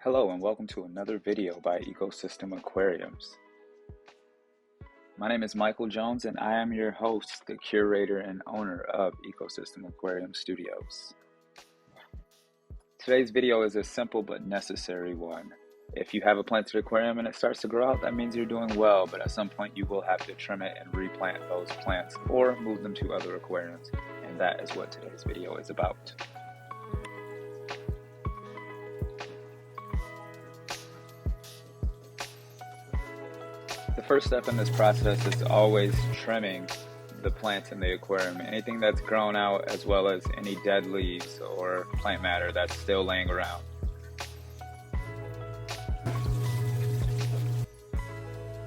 Hello and welcome to another video by Ecosystem.Aquariums. My name is Michael Jones and I am your host, the curator and owner of Ecosystem.Aquarium Studios. Today's video is a simple but necessary one. If you have a planted aquarium and it starts to grow out, that means you're doing well, but at some point you will have to trim it and replant those plants or move them to other aquariums, and that is what today's video is about. The first step in this process is always trimming the plants in the aquarium. Anything that's grown out, as well as any dead leaves or plant matter that's still laying around.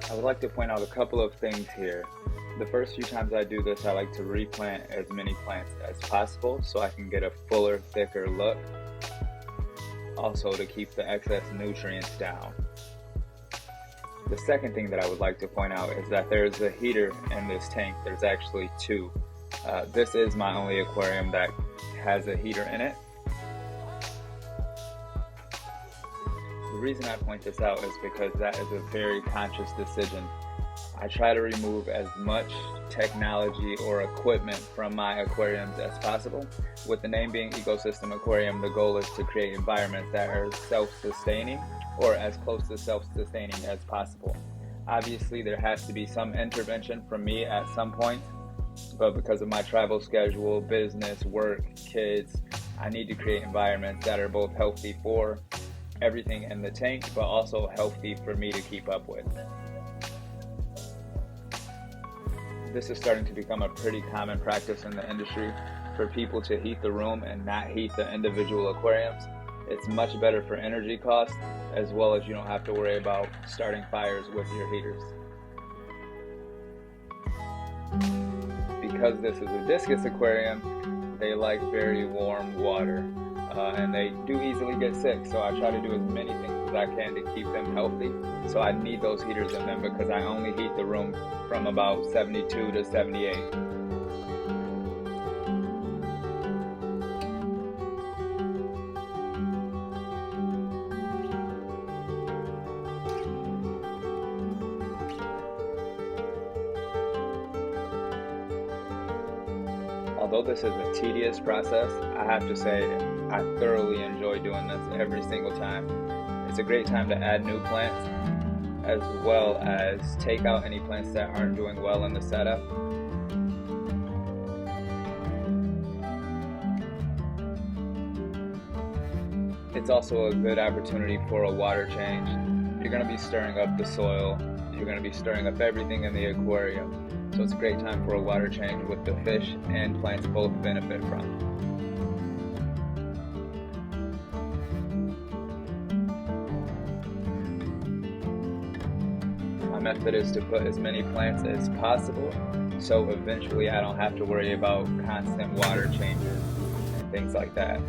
I would like to point out a couple of things here. The first few times I do this, I like to replant as many plants as possible so I can get a fuller, thicker look. Also to keep the excess nutrients down. The second thing that I would like to point out is that there's a heater in this tank. There's actually two. This is my only aquarium that has a heater in it. The reason I point this out is because that is a very conscious decision. I try to remove as much technology or equipment from my aquariums as possible. With the name being Ecosystem Aquarium, the goal is to create environments that are self-sustaining or as close to self-sustaining as possible. Obviously, there has to be some intervention from me at some point, but because of my travel schedule, business, work, kids, I need to create environments that are both healthy for everything in the tank, but also healthy for me to keep up with. This is starting to become a pretty common practice in the industry for people to heat the room and not heat the individual aquariums. It's much better for energy costs, as well as you don't have to worry about starting fires with your heaters. Because this is a Discus aquarium, they like very warm water, and they do easily get sick, so I try to do as many things as I can to keep them healthy. So I need those heaters in them because I only heat the room from about 72 to 78. Although this is a tedious process, I have to say I thoroughly enjoy doing this every single time. It's a great time to add new plants, as well as take out any plants that aren't doing well in the setup. It's also a good opportunity for a water change. You're going to be stirring up the soil, you're going to be stirring up everything in the aquarium. So it's a great time for a water change with the fish and plants both benefit from. My method is to put as many plants as possible, so eventually I don't have to worry about constant water changes and things like that.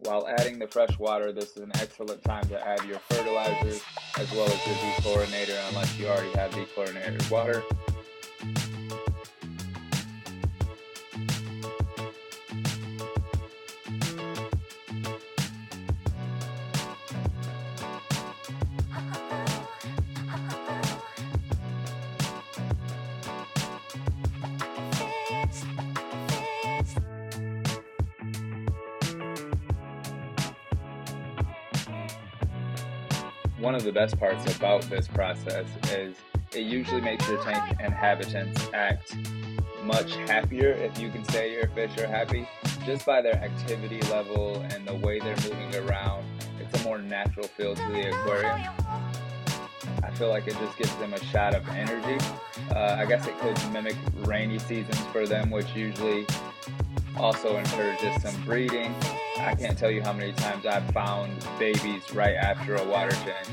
While adding the fresh water, this is an excellent time to add your fertilizers as well as your dechlorinator, unless you already have dechlorinated water. One of the best parts about this process is it usually makes your tank inhabitants act much happier, if you can say your fish are happy, just by their activity level and the way they're moving around. It's a more natural feel to the aquarium. I feel like it just gives them a shot of energy. I guess it could mimic rainy seasons for them, which usually also encourages some breeding. I can't tell you how many times I've found babies right after a water change.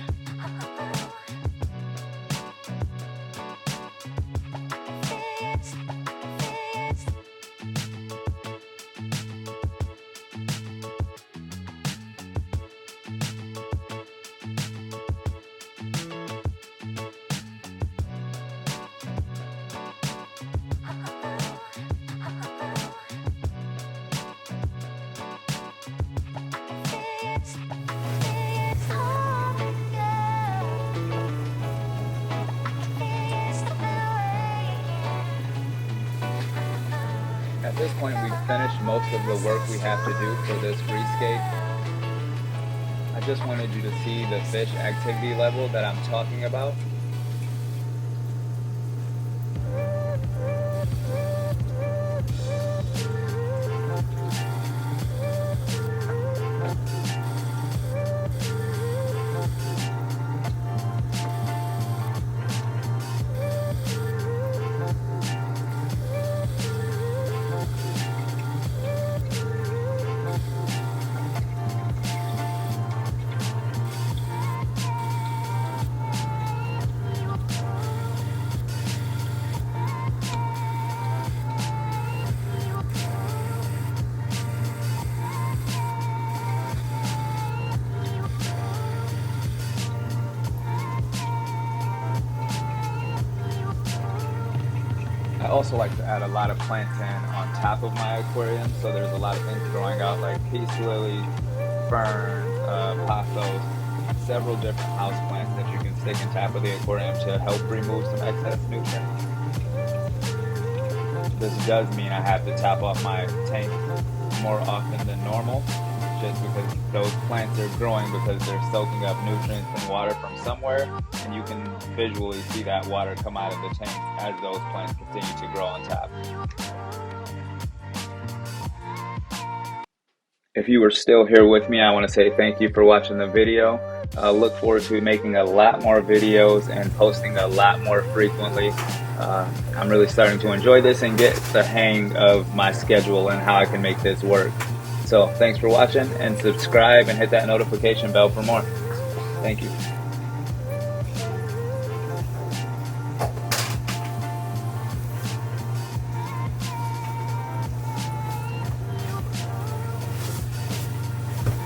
At this point, we've finished most of the work we have to do for this Re-scape. I just wanted you to see the fish activity level that I'm talking about. I also like to add a lot of plants in on top of my aquarium, so there's a lot of things growing out like peace lilies, ferns, pothos, several different house plants that you can stick in top of the aquarium to help remove some excess nutrients. This does mean I have to top off my tank more often than normal, just because those plants are growing because they're soaking up nutrients and water from somewhere, and you can visually see that water come out of the tank as those plants continue to grow on top. If you were still here with me, I want to say thank you for watching the video. Look forward to making a lot more videos and posting a lot more frequently. I'm really starting to enjoy this and get the hang of my schedule and how I can make this work. So thanks for watching, and subscribe and hit that notification bell for more. Thank you.